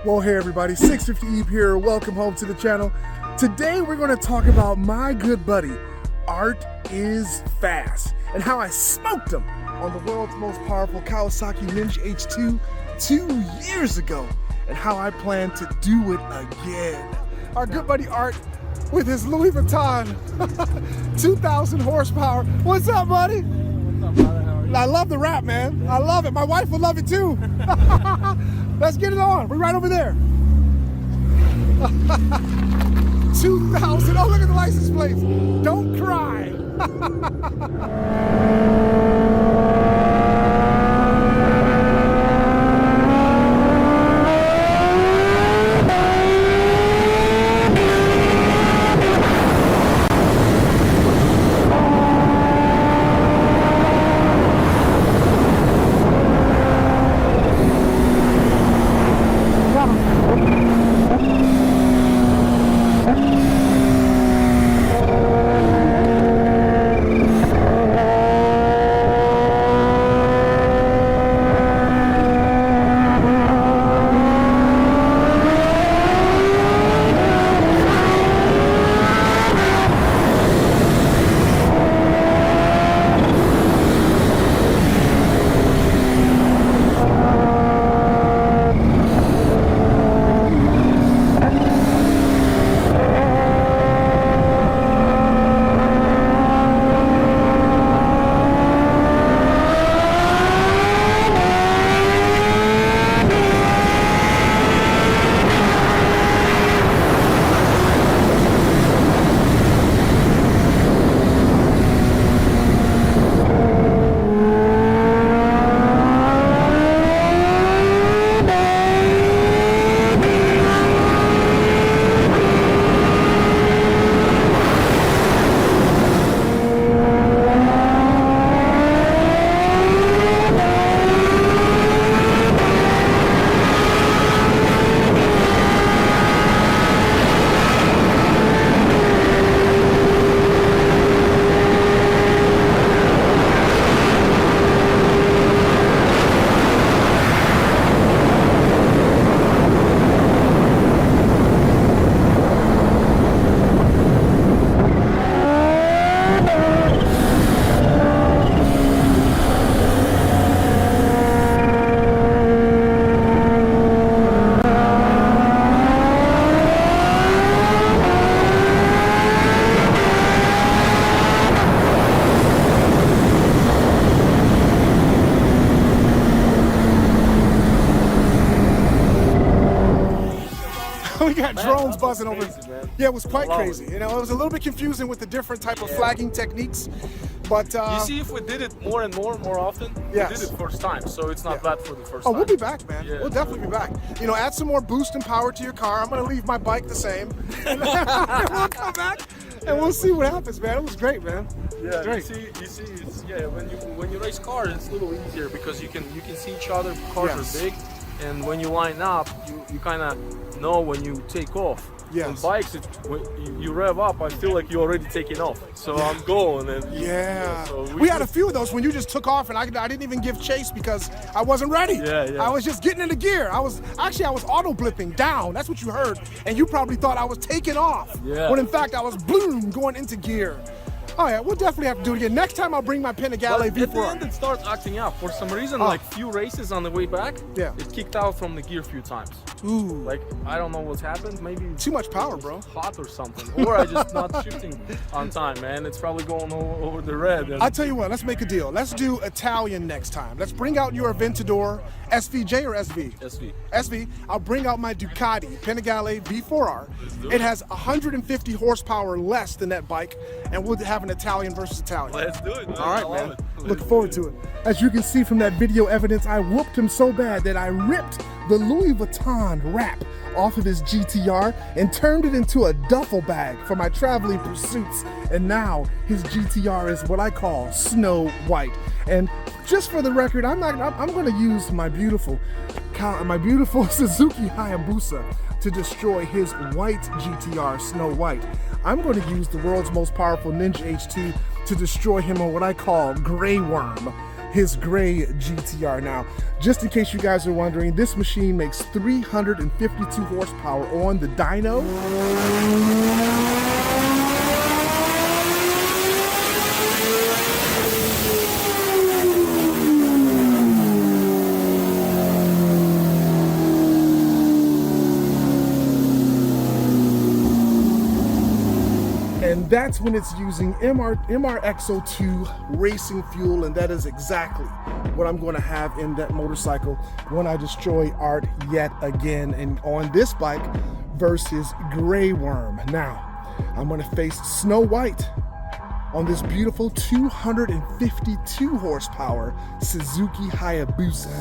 Well, hey everybody, 650 Eve here. Welcome home to the channel. Today we're going to talk about my good buddy, Art is Fast, and how I smoked him on the world's most powerful Kawasaki Ninja H2 2 years ago, and how I plan to do it again. Our good buddy Art with his Louis Vuitton 2,000 horsepower. What's up, buddy? What's up, brother? How are you? I love the rap, man. I love it. My wife would love it too. Let's get it on. We're right over there. 2,000. Oh, look at the license plates. Don't cry. We got drones buzzing over. Man. Yeah, it was quite crazy. You know, it was a little bit confusing with the different type of flagging techniques, but you see, if we did it more and more often, yes. we did it first time, so it's not bad for the first oh, time. we'll be back, man. Yeah. We'll definitely be back. You know, add some more boost and power to your car. I'm gonna leave my bike the same, and we'll come back and we'll see what happens, man. It was great, man. Yeah, great. you see, it's, when you race cars, it's a little easier because you can see each other. Cars Yes. are big, and when you line up, you kind of know when you take off. Yes. On bikes, when you rev up, I feel like you're already taking off. So I'm going. And Yeah. So we had a few of those when you just took off, and I didn't even give chase because I wasn't ready. Yeah. I was just getting into gear. I was auto blipping down. That's what you heard, and you probably thought I was taking off. Yeah. When in fact I was boom going into gear. Oh yeah, we'll definitely have to do it again. Next time I'll bring my Panigale But V4. at the end, it starts acting up. For some reason, like few races on the way back, Yeah. it kicked out from the gear a few times. Ooh. Like, I don't know what's happened. Maybe Too much power, bro. hot or something. Or I just not shifting on time, man. It's probably going over the red. And I tell you what, let's make a deal. Let's do Italian next time. Let's bring out your Aventador SVJ or SV? SV. SV. I'll bring out my Ducati Panigale V4R. do It has 150 horsepower less than that bike, and we'll have an Italian versus Italian. Let's do it, man. All right, I love man. it. Looking forward to it. As you can see from that video evidence, I whooped him so bad that I ripped the Louis Vuitton wrap off of his GT-R and turned it into a duffel bag for my traveling pursuits. And now his GT-R is what I call Snow White. And just for the record, I'm going to use my beautiful Suzuki Hayabusa to destroy his white GT-R Snow White. I'm going to use the world's most powerful Ninja H2 to destroy him on what I call Grey Worm. his gray GT-R. Now, just in case you guys are wondering, this machine makes 352 horsepower on the dyno. And that's when it's using MRX02 racing fuel, and that is exactly what I'm going to have in that motorcycle when I destroy Art yet again, and on this bike versus Grey Worm. Now, I'm going to face Snow White on this beautiful 252 horsepower Suzuki Hayabusa.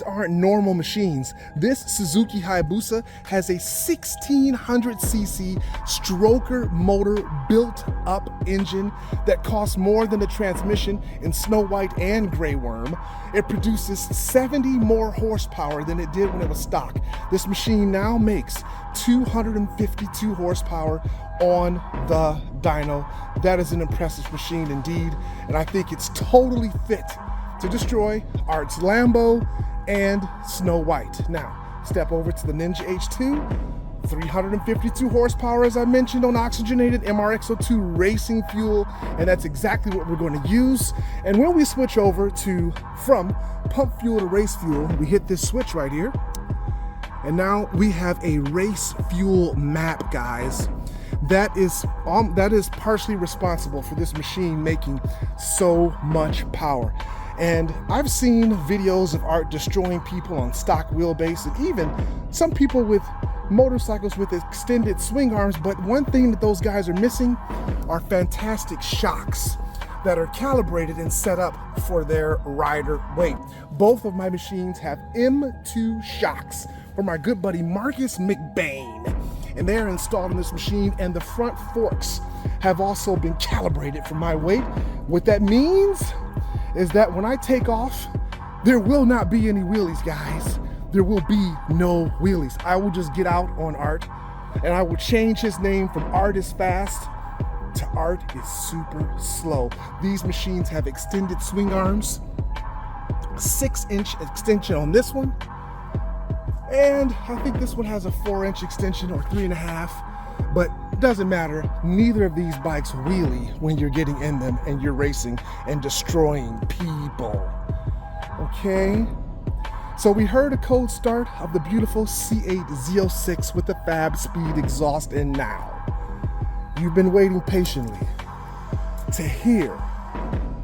Aren't normal machines. This Suzuki Hayabusa has a 1600cc stroker motor built up engine that costs more than the transmission in Snow White and Grey Worm. It produces 70 more horsepower than it did when it was stock. This machine now makes 252 horsepower on the dyno. That is an impressive machine indeed, and I think it's totally fit to destroy Art's Lambo and Snow White. Now, step over to the Ninja H2, 352 horsepower, as I mentioned, on oxygenated MRX02 racing fuel, and that's exactly what we're going to use. And when we switch over from pump fuel to race fuel, we hit this switch right here, and now we have a race fuel map, guys. That is partially responsible for this machine making so much power. And I've seen videos of Art destroying people on stock wheelbase, and even some people with motorcycles with extended swing arms. But one thing that those guys are missing are fantastic shocks that are calibrated and set up for their rider weight. Both of my machines have M2 shocks from my good buddy Marcus McBain, and they're installed in this machine, and the front forks have also been calibrated for my weight. What that means is that when I take off, there will not be any wheelies, guys. There will be no wheelies. I will just get out on Art, and I will change his name from Art is Fast to Art is Super Slow. These machines have extended swing arms, 6-inch extension on this one, and I think this one has a 4-inch extension or 3.5, but it doesn't matter. Neither of these bikes wheelie when you're getting in them and you're racing and destroying people. Okay, so we heard a cold start of the beautiful C8 Z06 with the Fab Speed exhaust, and now you've been waiting patiently to hear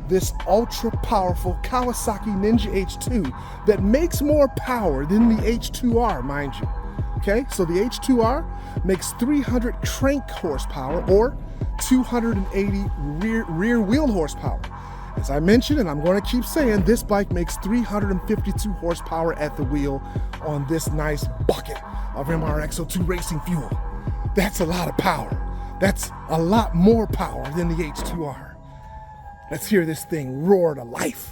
this ultra powerful Kawasaki Ninja H2 that makes more power than the H2R, mind you. Okay, so the H2R makes 300 crank horsepower or 280 rear wheel horsepower. As I mentioned, and I'm going to keep saying, this bike makes 352 horsepower at the wheel on this nice bucket of MRX02 racing fuel. That's a lot of power. That's a lot more power than the H2R. Let's hear this thing roar to life.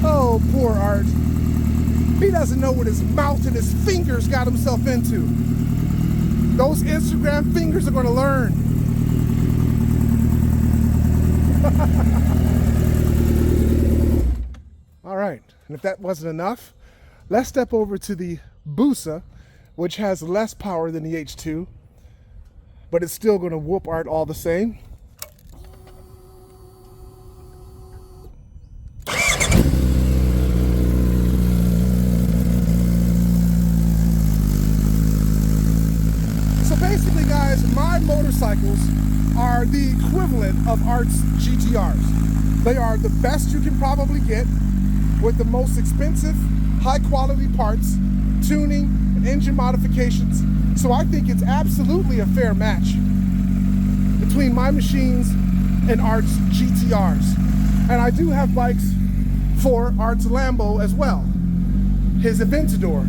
Oh, poor Art. He doesn't know what his mouth and his fingers got himself into. Those Instagram fingers are going to learn. right, and if that wasn't enough, let's step over to the Busa, which has less power than the H2, but it's still going to whoop Art all the same. So basically, guys, my motorcycles are the equivalent of Art's GT-Rs. They are the best you can probably get with the most expensive, high-quality parts, tuning, and engine modifications. So I think it's absolutely a fair match between my machines and Art's GT-Rs. And I do have bikes for Art's Lambo as well. His Aventador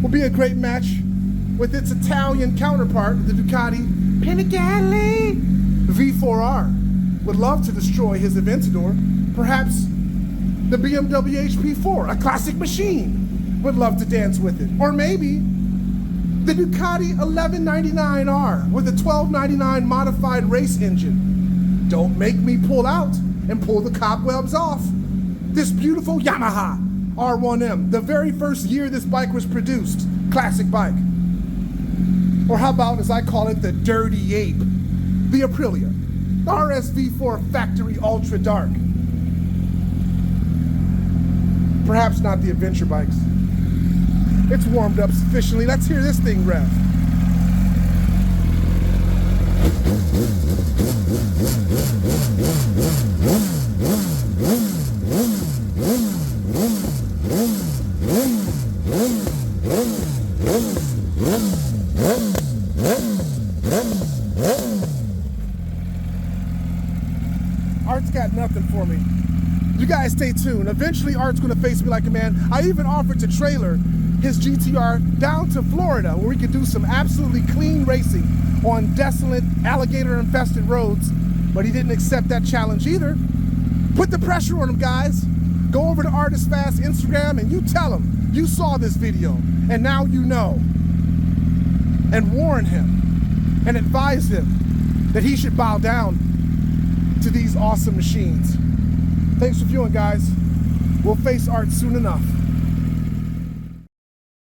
will be a great match with its Italian counterpart, the Ducati Panigale V4R. Would love to destroy his Aventador. Perhaps the BMW HP4, a classic machine, would love to dance with it. Or maybe the Ducati 1199R with a 1299 modified race engine. Don't make me pull out and pull the cobwebs off. This beautiful Yamaha R1M, the very first year this bike was produced, classic bike. Or how about, as I call it, the Dirty Ape, the Aprilia, the RSV4 Factory Ultra Dark. Perhaps not the adventure bikes. It's warmed up sufficiently. Let's hear this thing rev. Art's got nothing for me. You guys stay tuned. Eventually, Art's gonna face me like a man. I even offered to trailer his GT-R down to Florida where we could do some absolutely clean racing on desolate, alligator-infested roads, but he didn't accept that challenge either. Put the pressure on him, guys. Go over to Artist Fast Instagram and you tell him you saw this video and now you know. And warn him and advise him that he should bow down to these awesome machines. Thanks for viewing, guys. We'll face Art soon enough.